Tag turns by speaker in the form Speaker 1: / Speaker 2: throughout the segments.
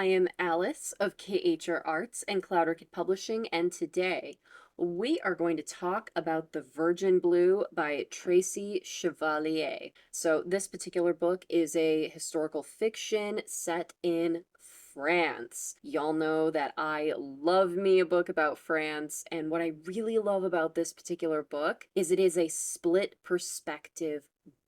Speaker 1: I am Alice of KHR Arts and Cloud Orchid Publishing, and today we are going to talk about The Virgin Blue by Tracy Chevalier. So this particular book is a historical fiction set in France. Y'all know that I love me a book about France, and what I really love about this particular book is it is a split perspective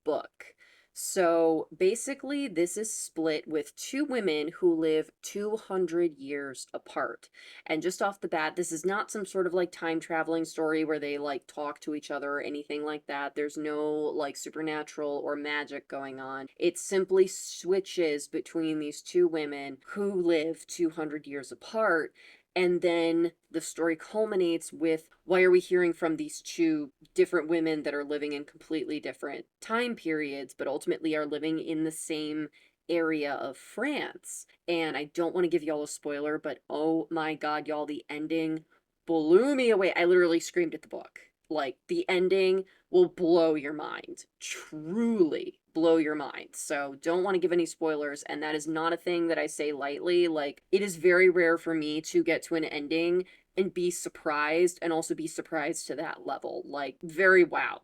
Speaker 1: book. So basically, this is split with two women who live 200 years apart. And just off the bat, this is not some sort of like time traveling story where they like talk to each other or anything like that. There's no like supernatural or magic going on. It simply switches between these two women who live 200 years apart. And then the story culminates with why are we hearing from these two different women that are living in completely different time periods, but ultimately are living in the same area of France. And I don't want to give y'all a spoiler, but oh my god, y'all, the ending blew me away. I literally screamed at the book. Like, the ending will blow your mind. Truly blow your mind. So don't want to give any spoilers, and that is not a thing that I say lightly. Like, it is very rare for me to get to an ending and be surprised, and also be surprised to that level. Like, very wow.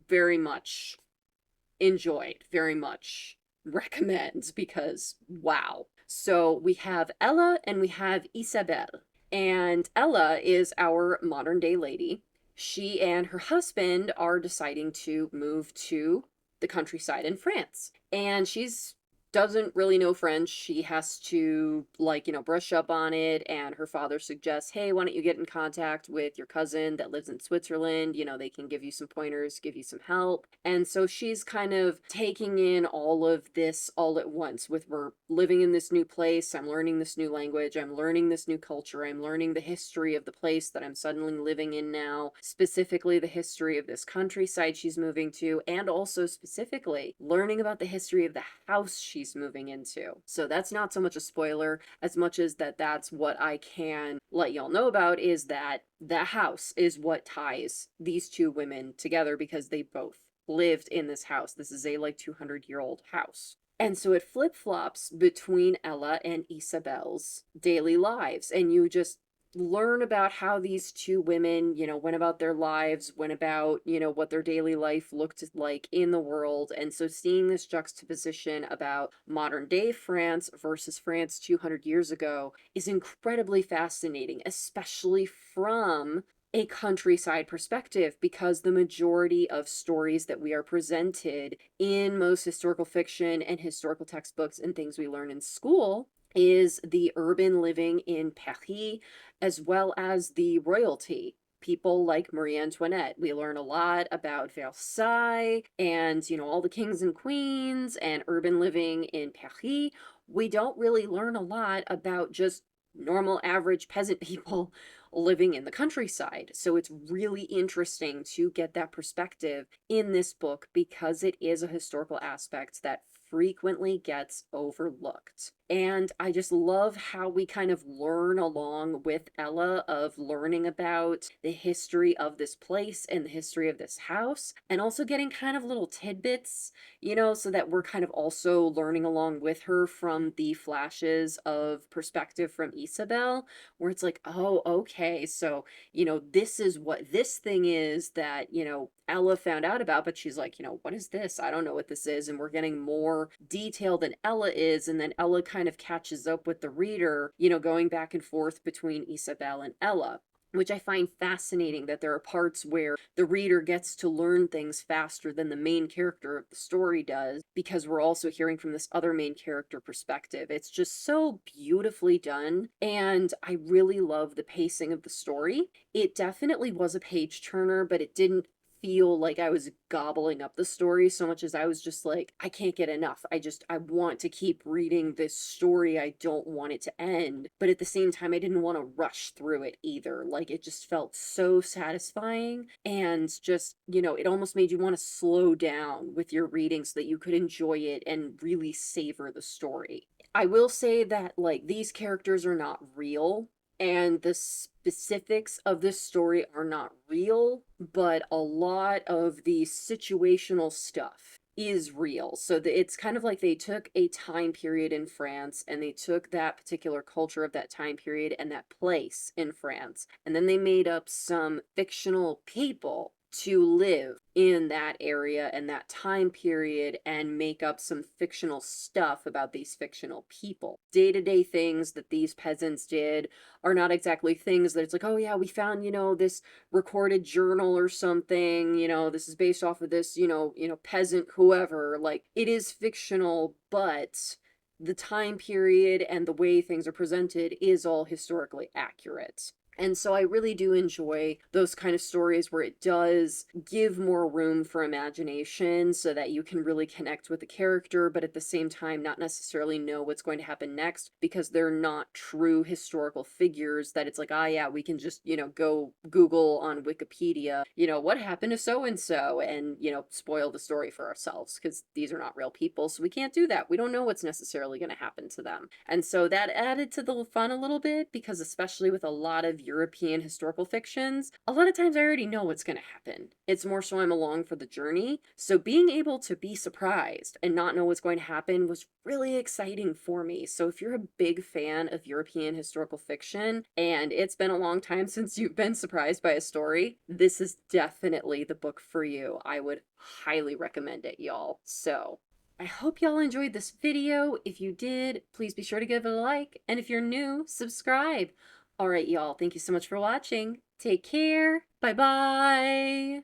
Speaker 1: Very much enjoyed. Very much recommend, because wow. So we have Ella and we have Isabelle. And Ella is our modern day lady. She and her husband are deciding to move to the countryside in France. And she's doesn't really know French. She has to, like, brush up on it. And her father suggests, hey, why don't you get in contact with your cousin that lives in Switzerland? They can give you some pointers, give you some help. And so she's kind of taking in all of this all at once. With we're living in this new place, I'm learning this new language, I'm learning this new culture, I'm learning the history of the place that I'm suddenly living in now, specifically the history of this countryside she's moving to, and also specifically learning about the history of the house she's moving into. So that's not so much a spoiler as much as that's what I can let y'all know about, is that the house is what ties these two women together, because they both lived in this house. This is a like 200-year-old house. And so it flip-flops between Ella and Isabel's daily lives, and you just learn about how these two women, went about their lives, went about, what their daily life looked like in the world. And so seeing this juxtaposition about modern day France versus France 200 years ago is incredibly fascinating, especially from a countryside perspective, because the majority of stories that we are presented in most historical fiction and historical textbooks and things we learn in school is the urban living in Paris, as well as the royalty. People like Marie Antoinette. We learn a lot about Versailles and, all the kings and queens and urban living in Paris. We don't really learn a lot about just normal, average peasant people living in the countryside. So it's really interesting to get that perspective in this book, because it is a historical aspect that frequently gets overlooked. And I just love how we kind of learn along with Ella, of learning about the history of this place and the history of this house, and also getting kind of little tidbits, so that we're kind of also learning along with her from the flashes of perspective from Isabel, where it's like, oh, okay, so, this is what this thing is that, Ella found out about, but she's like, what is this? I don't know what this is. And we're getting more detail than Ella is, and then Ella kind of catches up with the reader, going back and forth between Isabel and Ella, which I find fascinating, that there are parts where the reader gets to learn things faster than the main character of the story does, because we're also hearing from this other main character perspective. It's just so beautifully done, and I really love the pacing of the story. It definitely was a page turner, but it didn't feel like I was gobbling up the story so much as I was just like, I can't get enough. I want to keep reading this story. I don't want it to end. But at the same time, I didn't want to rush through it either. Like, it just felt so satisfying, and just, it almost made you want to slow down with your reading so that you could enjoy it and really savor the story. I will say that, like, these characters are not real, and the specifics of this story are not real, but a lot of the situational stuff is real. So it's kind of like they took a time period in France and they took that particular culture of that time period and that place in France, and then they made up some fictional people to live in that area and that time period and make up some fictional stuff about these fictional people. Day-to-day things that these peasants did are not exactly things that it's like, oh yeah, we found, this recorded journal or something, this is based off of this, peasant whoever. Like, it is fictional, but the time period and the way things are presented is all historically accurate. And so I really do enjoy those kind of stories where it does give more room for imagination so that you can really connect with the character, but at the same time not necessarily know what's going to happen next because they're not true historical figures that it's like, ah, yeah, we can just, go Google on Wikipedia, what happened to so and so, and, spoil the story for ourselves because these are not real people. So we can't do that. We don't know what's necessarily going to happen to them. And so that added to the fun a little bit because, especially with a lot of European historical fictions, a lot of times I already know what's going to happen. It's more so I'm along for the journey. So being able to be surprised and not know what's going to happen was really exciting for me. So if you're a big fan of European historical fiction and it's been a long time since you've been surprised by a story, this is definitely the book for you. I would highly recommend it, y'all. So I hope y'all enjoyed this video. If you did, please be sure to give it a like. And if you're new, subscribe. All right, y'all. Thank you so much for watching. Take care. Bye-bye.